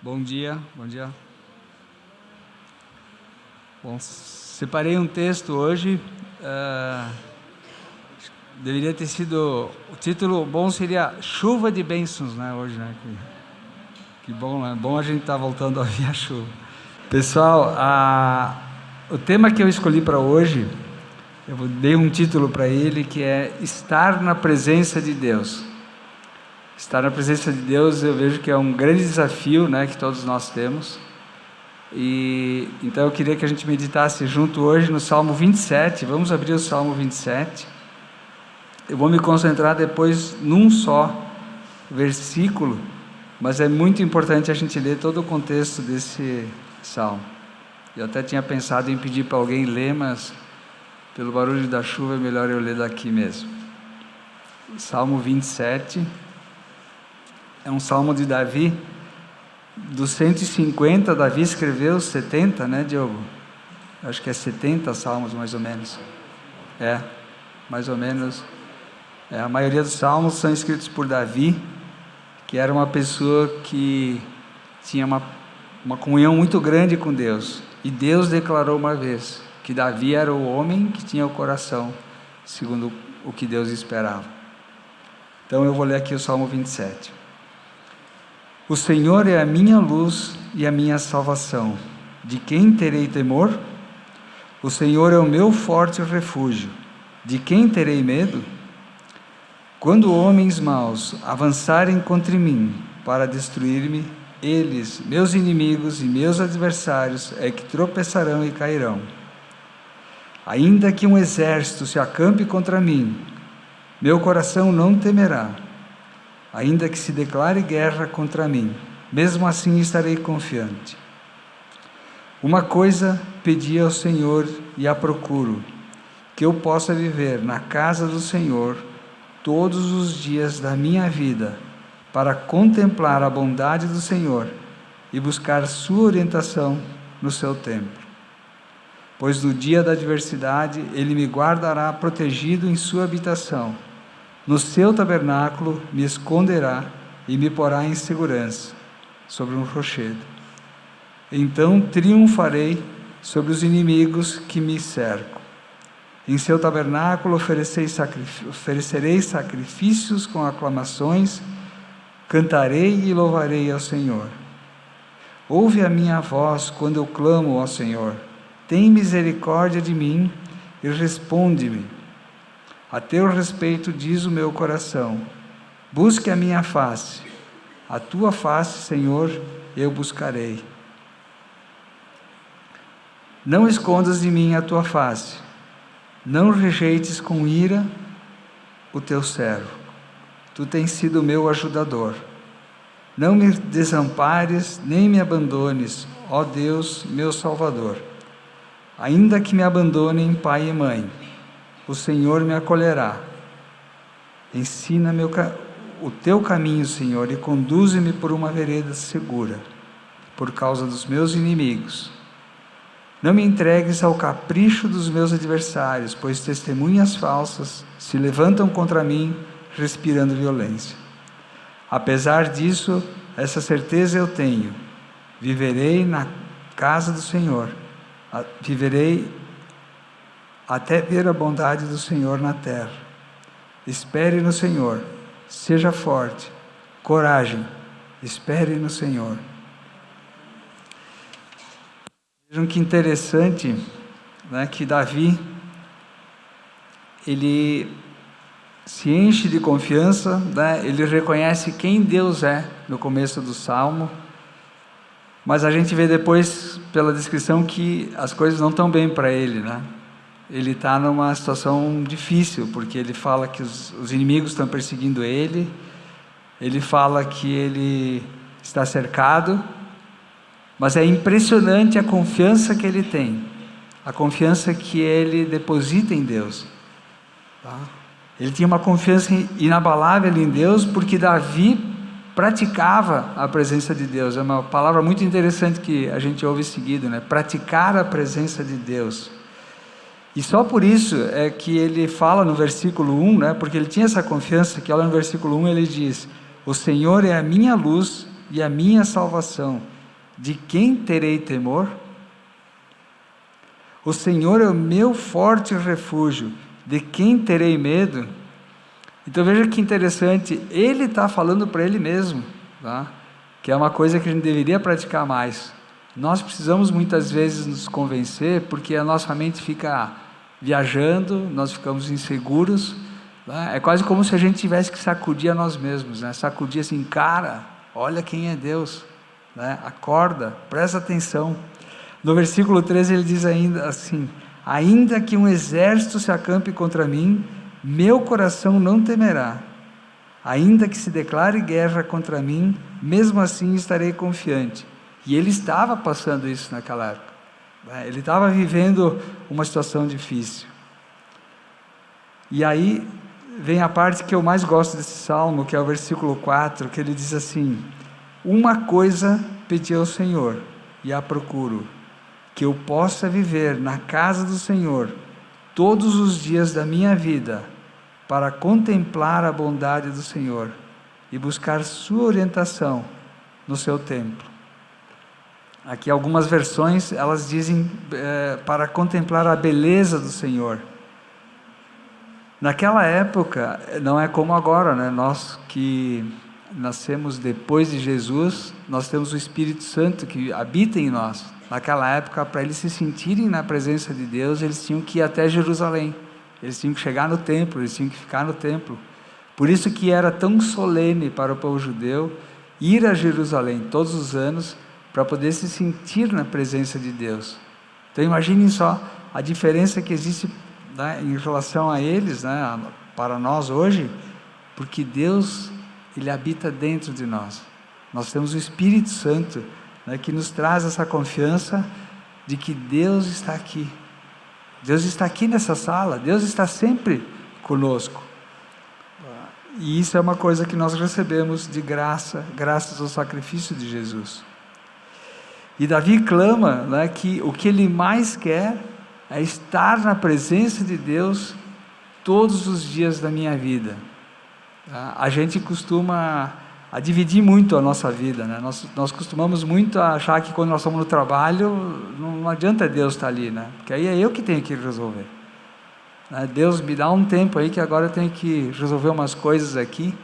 Bom dia, bom dia. Bom, separei um texto hoje, deveria ter sido, o título bom seria Chuva de Bênçãos, né, hoje, né? Que bom, né? Bom a gente estar voltando a ouvir a chuva. Pessoal, o tema que eu escolhi para hoje, eu dei um título para ele, que é Estar na Presença de Deus. Estar na presença de Deus, eu vejo que é um grande desafio, né, que todos nós temos. E então eu queria que a gente meditasse junto hoje no Salmo 27. Vamos abrir o Salmo 27. Eu vou me concentrar depois num só versículo, mas é muito importante a gente ler todo o contexto desse salmo. Eu até tinha pensado em pedir para alguém ler, mas pelo barulho da chuva é melhor eu ler daqui mesmo. Salmo 27 é um salmo de Davi. Dos 150, Davi escreveu 70, né, Diogo? Acho que é 70 salmos, mais ou menos. Mais ou menos. A maioria dos salmos são escritos por Davi, que era uma pessoa que tinha uma comunhão muito grande com Deus. E Deus declarou uma vez que Davi era o homem que tinha o coração segundo o que Deus esperava. Então eu vou ler aqui o Salmo 27. O Senhor é a minha luz e a minha salvação. De quem terei temor? O Senhor é o meu forte refúgio. De quem terei medo? Quando homens maus avançarem contra mim para destruir-me, eles, meus inimigos e meus adversários, é que tropeçarão e cairão. Ainda que um exército se acampe contra mim, meu coração não temerá. Ainda que se declare guerra contra mim, mesmo assim estarei confiante. Uma coisa pedi ao Senhor e a procuro, que eu possa viver na casa do Senhor todos os dias da minha vida, para contemplar a bondade do Senhor e buscar sua orientação no seu templo. Pois no dia da adversidade Ele me guardará protegido em sua habitação. No seu tabernáculo me esconderá e me porá em segurança, sobre um rochedo. Então triunfarei sobre os inimigos que me cercam. Em seu tabernáculo oferecerei sacrifícios com aclamações, cantarei e louvarei ao Senhor. Ouve a minha voz quando eu clamo ao Senhor. Tem misericórdia de mim e responde-me. A teu respeito diz o meu coração, busque a minha face, a tua face, Senhor, eu buscarei. Não escondas de mim a tua face, não rejeites com ira o teu servo, tu tens sido meu ajudador. Não me desampares, nem me abandones, ó Deus, meu Salvador. Ainda que me abandonem pai e mãe, o Senhor me acolherá. Ensina-me o teu caminho, Senhor, e conduze-me por uma vereda segura, por causa dos meus inimigos. Não me entregues ao capricho dos meus adversários, pois testemunhas falsas se levantam contra mim, respirando violência. Apesar disso, essa certeza eu tenho: viverei na casa do Senhor, viverei até ver a bondade do Senhor na terra. Espere no Senhor, seja forte, coragem, espere no Senhor. Vejam que interessante, né, que Davi, ele se enche de confiança, né, ele reconhece quem Deus é no começo do Salmo, mas a gente vê depois, pela descrição, que as coisas não estão bem para ele, né? Ele está numa situação difícil, porque ele fala que os inimigos estão perseguindo ele, ele fala que ele está cercado, mas é impressionante a confiança que ele tem, a confiança que ele deposita em Deus. Tá? Ele tinha uma confiança inabalável em Deus, porque Davi praticava a presença de Deus. É uma palavra muito interessante que a gente ouve seguido, né? Praticar a presença de Deus. E só por isso é que ele fala no versículo 1, né, porque ele tinha essa confiança, que lá no versículo 1 ele diz: o Senhor é a minha luz e a minha salvação, de quem terei temor? O Senhor é o meu forte refúgio, de quem terei medo? Então veja que interessante, ele está falando para ele mesmo, tá? Que é uma coisa que a gente deveria praticar mais. Nós precisamos muitas vezes nos convencer, porque a nossa mente fica viajando, nós ficamos inseguros, né? É quase como se a gente tivesse que sacudir a nós mesmos, né? Sacudir assim, cara, olha quem é Deus, né? Acorda, presta atenção. No versículo 13 ele diz ainda assim: ainda que um exército se acampe contra mim, meu coração não temerá. Ainda que se declare guerra contra mim, mesmo assim estarei confiante. E ele estava passando isso naquela época, né? Ele estava vivendo uma situação difícil. E aí vem a parte que eu mais gosto desse salmo, que é o versículo 4, que ele diz assim: uma coisa pedi ao Senhor, e a procuro, que eu possa viver na casa do Senhor todos os dias da minha vida, para contemplar a bondade do Senhor e buscar sua orientação no seu templo. Aqui algumas versões, elas dizem para contemplar a beleza do Senhor. Naquela época, não é como agora, né? Nós que nascemos depois de Jesus, nós temos o Espírito Santo que habita em nós. Naquela época, para eles se sentirem na presença de Deus, eles tinham que ir até Jerusalém. Eles tinham que chegar no templo, eles tinham que ficar no templo. Por isso que era tão solene para o povo judeu ir a Jerusalém todos os anos, para poder se sentir na presença de Deus. Então imaginem só a diferença que existe, né, em relação a eles, né, para nós hoje, porque Deus, Ele habita dentro de nós. Nós temos o Espírito Santo, né, que nos traz essa confiança de que Deus está aqui. Deus está aqui nessa sala, Deus está sempre conosco. E isso é uma coisa que nós recebemos de graça, graças ao sacrifício de Jesus. E Davi clama, né, que o que ele mais quer é estar na presença de Deus todos os dias da minha vida. A gente costuma a dividir muito a nossa vida, né? Nós costumamos muito a achar que quando nós estamos no trabalho, não adianta Deus estar ali, né? Porque aí é eu que tenho que resolver. Deus me dá um tempo aí que agora eu tenho que resolver umas coisas aqui,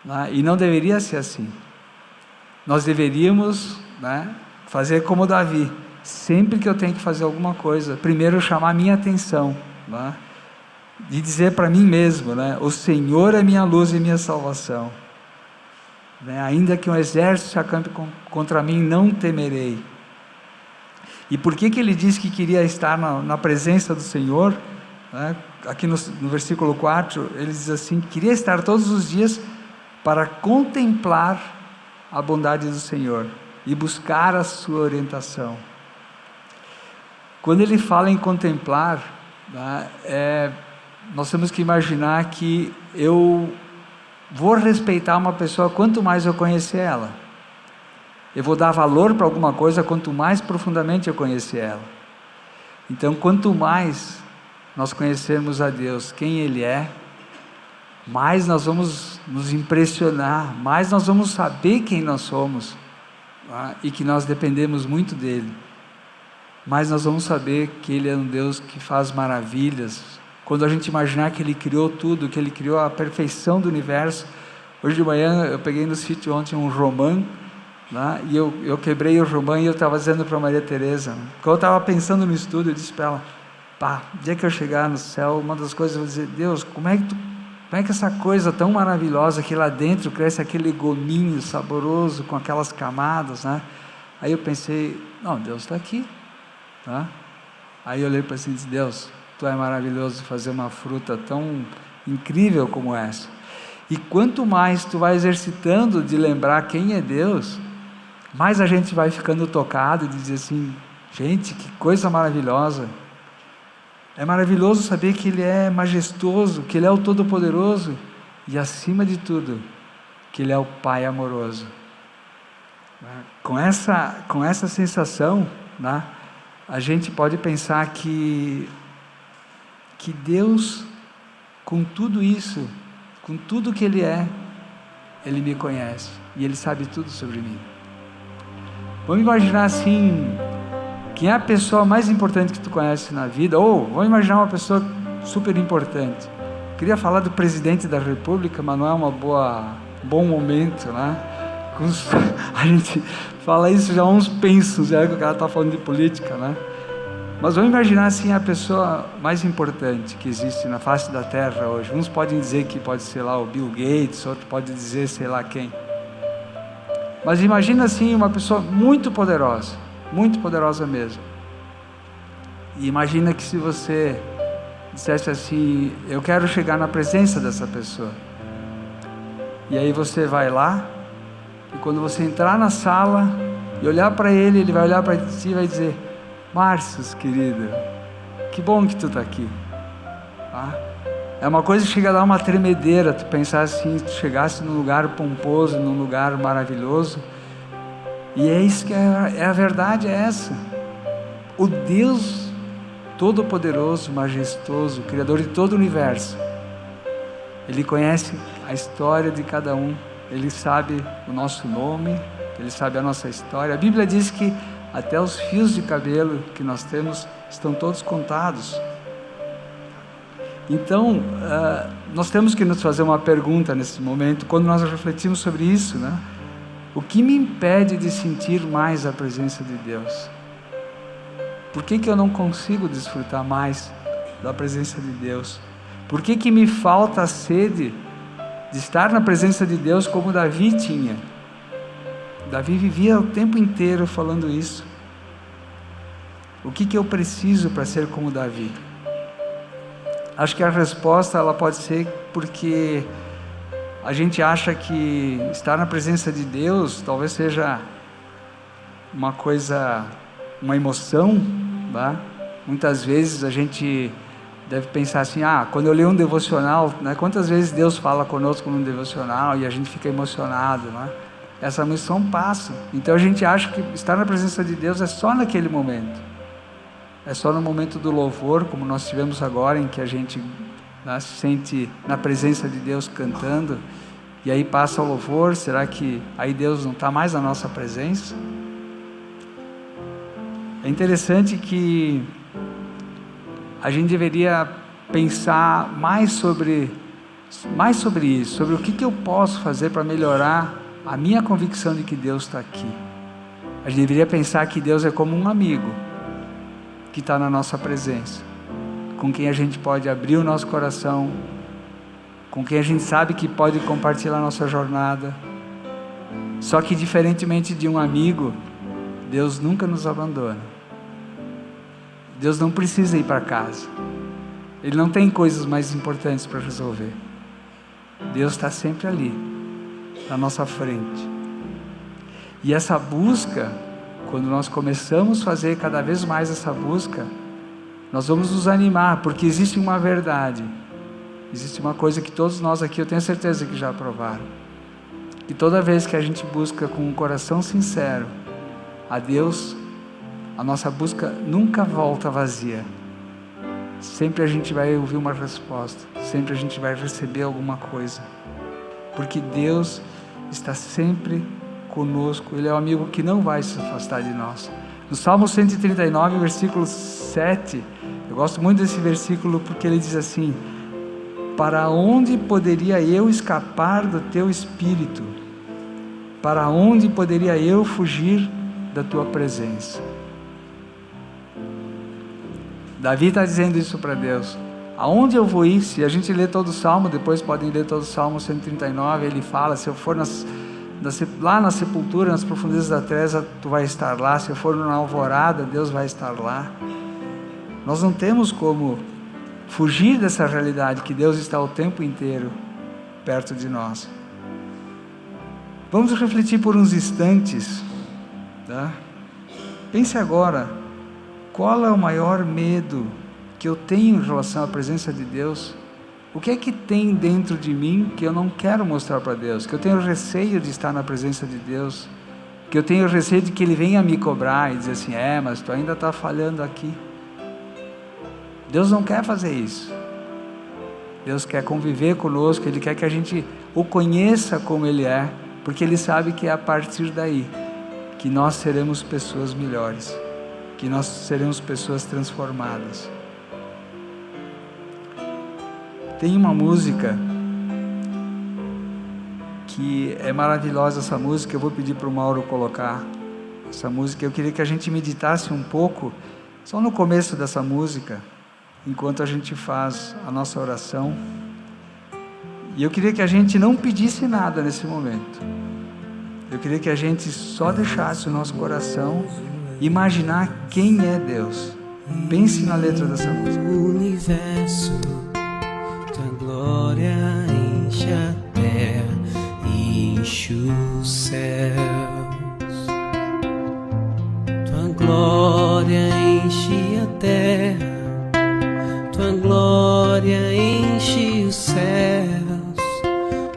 né? E não deveria ser assim. Nós deveríamos, né, fazer como Davi. Sempre que eu tenho que fazer alguma coisa, primeiro chamar a minha atenção, né? E dizer para mim mesmo, né, o Senhor é minha luz e minha salvação, né? Ainda que um exército se acampe contra mim, não temerei. E por que ele disse que queria estar na presença do Senhor, né? Aqui no versículo 4, ele diz assim: queria estar todos os dias para contemplar a bondade do Senhor e buscar a sua orientação. Quando ele fala em contemplar, né, nós temos que imaginar que eu vou respeitar uma pessoa quanto mais eu conhecer ela. Eu vou dar valor para alguma coisa quanto mais profundamente eu conhecer ela. Então, quanto mais nós conhecermos a Deus, quem Ele é, mais nós vamos nos impressionar, mais nós vamos saber quem nós somos, e que nós dependemos muito dEle. Mas nós vamos saber que Ele é um Deus que faz maravilhas. Quando a gente imaginar que Ele criou tudo, que Ele criou a perfeição do universo. Hoje de manhã eu peguei no sítio ontem um romã, né, e eu quebrei o romã e eu estava dizendo para Maria Teresa, quando eu estava pensando no estudo, eu disse para ela: pá, o dia que eu chegar no céu, uma das coisas eu vou dizer: Deus, como é que essa coisa tão maravilhosa que lá dentro cresce aquele gominho saboroso com aquelas camadas, né? Aí eu pensei: não, Deus está aqui, tá? Aí eu olhei para ele e disse: Deus, Tu é maravilhoso fazer uma fruta tão incrível como essa. E quanto mais tu vai exercitando de lembrar quem é Deus, mais a gente vai ficando tocado e dizer assim: gente, que coisa maravilhosa. É maravilhoso saber que Ele é majestoso, que Ele é o Todo-Poderoso e, acima de tudo, que Ele é o Pai amoroso. Com essa sensação, né, a gente pode pensar que Deus, com tudo isso, com tudo que Ele é, Ele me conhece e Ele sabe tudo sobre mim. Vamos imaginar assim, quem é a pessoa mais importante que tu conhece na vida, ou vamos imaginar uma pessoa super importante. Queria falar do presidente da República, mas não é bom momento, né? A gente fala isso já uns pensos, já que o cara está falando de política, né? Mas vamos imaginar assim a pessoa mais importante que existe na face da Terra hoje. Uns podem dizer que pode ser lá o Bill Gates, outros podem dizer sei lá quem. Mas imagina assim uma pessoa muito poderosa mesmo. E imagina que se você dissesse assim, eu quero chegar na presença dessa pessoa. E aí você vai lá, e quando você entrar na sala e olhar para ele, ele vai olhar para ti e vai dizer: Márcios, querido, que bom que tu está aqui. Tá? É uma coisa que chega a dar uma tremedeira, tu pensar assim, tu chegasse num lugar pomposo, num lugar maravilhoso, e é isso que é a verdade, é essa. O Deus Todo-Poderoso, Majestoso, Criador de todo o universo, Ele conhece a história de cada um, Ele sabe o nosso nome, Ele sabe a nossa história. A Bíblia diz que até os fios de cabelo que nós temos estão todos contados. Então, nós temos que nos fazer uma pergunta nesse momento, quando nós refletimos sobre isso, né? O que me impede de sentir mais a presença de Deus? Por que eu não consigo desfrutar mais da presença de Deus? Por que me falta a sede de estar na presença de Deus como Davi tinha? Davi vivia o tempo inteiro falando isso. O que eu preciso para ser como Davi? Acho que a resposta ela pode ser porque a gente acha que estar na presença de Deus talvez seja uma coisa, uma emoção, tá? Muitas vezes a gente deve pensar assim, quando eu leio um devocional, né, quantas vezes Deus fala conosco num devocional e a gente fica emocionado, né? Essa emoção passa. Então a gente acha que estar na presença de Deus é só naquele momento. É só no momento do louvor, como nós tivemos agora, em que a gente, né, se sente na presença de Deus cantando, e aí passa o louvor. Será que aí Deus não está mais na nossa presença? É interessante que a gente deveria pensar mais sobre isso, sobre o que eu posso fazer para melhorar a minha convicção de que Deus está aqui. A gente deveria pensar que Deus é como um amigo que está na nossa presença, com quem a gente pode abrir o nosso coração, com quem a gente sabe que pode compartilhar a nossa jornada. Só que diferentemente de um amigo, Deus nunca nos abandona. Deus não precisa ir para casa. Ele não tem coisas mais importantes para resolver. Deus está sempre ali, na nossa frente. E essa busca, quando nós começamos a fazer cada vez mais essa busca, nós vamos nos animar, porque existe uma verdade, existe uma coisa que todos nós aqui, eu tenho certeza que já provaram, que toda vez que a gente busca com um coração sincero a Deus, a nossa busca nunca volta vazia. Sempre a gente vai ouvir uma resposta, sempre a gente vai receber alguma coisa, porque Deus está sempre conosco. Ele é um amigo que não vai se afastar de nós. No Salmo 139, versículo 7, eu gosto muito desse versículo porque ele diz assim: para onde poderia eu escapar do teu espírito? Para onde poderia eu fugir da tua presença? Davi está dizendo isso para Deus. Aonde eu vou ir? Se a gente lê todo o Salmo, depois podem ler todo o Salmo 139, ele fala: se eu for lá na sepultura, nas profundezas da treva, tu vai estar lá. Se eu for na alvorada, Deus vai estar lá. Nós não temos como fugir dessa realidade, que Deus está o tempo inteiro perto de nós. Vamos refletir por uns instantes, tá? Pense agora, qual é o maior medo que eu tenho em relação à presença de Deus? O que é que tem dentro de mim que eu não quero mostrar para Deus? Que eu tenho receio de estar na presença de Deus? Que eu tenho receio de que Ele venha me cobrar e dizer assim: mas tu ainda está falhando aqui. Deus não quer fazer isso. Deus quer conviver conosco, Ele quer que a gente o conheça como Ele é, porque Ele sabe que é a partir daí que nós seremos pessoas melhores, que nós seremos pessoas transformadas. Tem uma música que é maravilhosa, essa música, eu vou pedir para o Mauro colocar essa música. Eu queria que a gente meditasse um pouco, só no começo dessa música, enquanto a gente faz a nossa oração. E eu queria que a gente não pedisse nada nesse momento. Eu queria que a gente só deixasse o nosso coração imaginar quem é Deus. Pense na letra dessa música. O universo, tua glória enche a terra e enche os céus. Tua glória enche a terra, tua glória enche os céus.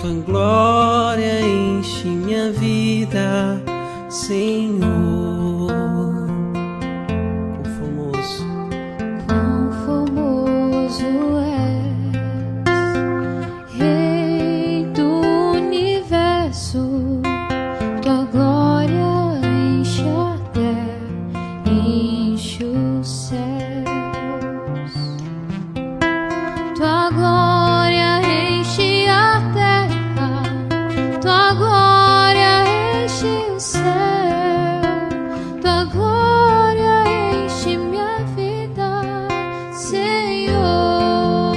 Tua glória enche minha vida, Senhor. Quão formoso és, Rei do universo. Tua glória enche a terra, enche os céus. Tua glória enche a terra, tua glória enche o céu. Tua glória enche minha vida, Senhor.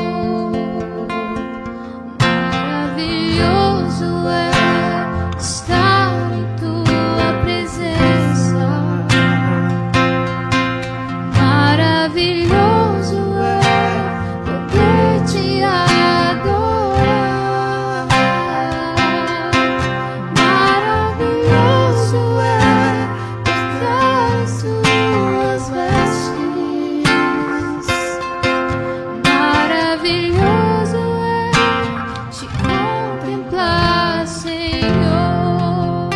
Maravilhoso é estar em tua presença. Maravilhoso é poder te adorar. Maravilhoso é tocar as tuas vestes. Maravilhoso é te contemplar, Senhor.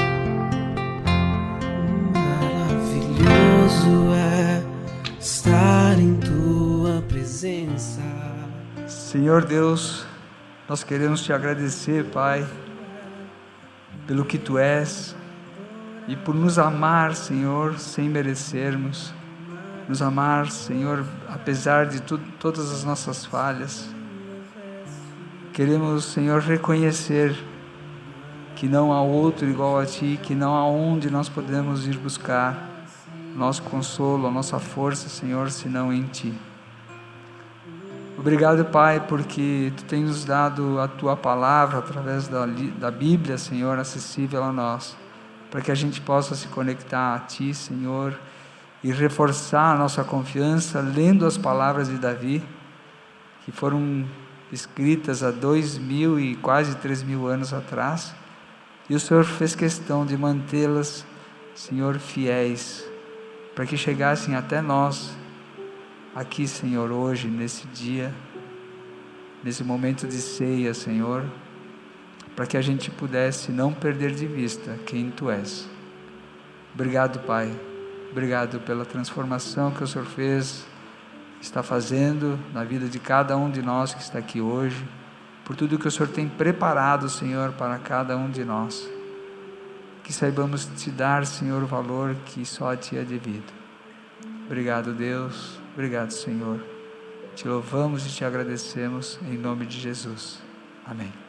Maravilhoso é estar em tua presença. Senhor Deus, nós queremos te agradecer, Pai, pelo que Tu és e por nos amar, Senhor, sem merecermos. Nos amar, Senhor, apesar de todas as nossas falhas. Queremos, Senhor, reconhecer que não há outro igual a Ti, que não há onde nós podemos ir buscar nosso consolo, a nossa força, Senhor, senão em Ti. Obrigado, Pai, porque Tu tens nos dado a Tua palavra através da Bíblia, Senhor, acessível a nós, para que a gente possa se conectar a Ti, Senhor, e reforçar a nossa confiança lendo as palavras de Davi, que foram escritas há 2.000 e quase 3.000 anos atrás, e o Senhor fez questão de mantê-las, Senhor, fiéis, para que chegassem até nós, aqui, Senhor, hoje, nesse dia, nesse momento de ceia, Senhor, para que a gente pudesse não perder de vista quem Tu és. Obrigado, Pai, obrigado pela transformação que o Senhor fez, está fazendo na vida de cada um de nós que está aqui hoje, por tudo que o Senhor tem preparado, Senhor, para cada um de nós. Que saibamos Te dar, Senhor, o valor que só a Ti é devido. Obrigado, Deus. Obrigado, Senhor. Te louvamos e Te agradecemos em nome de Jesus. Amém.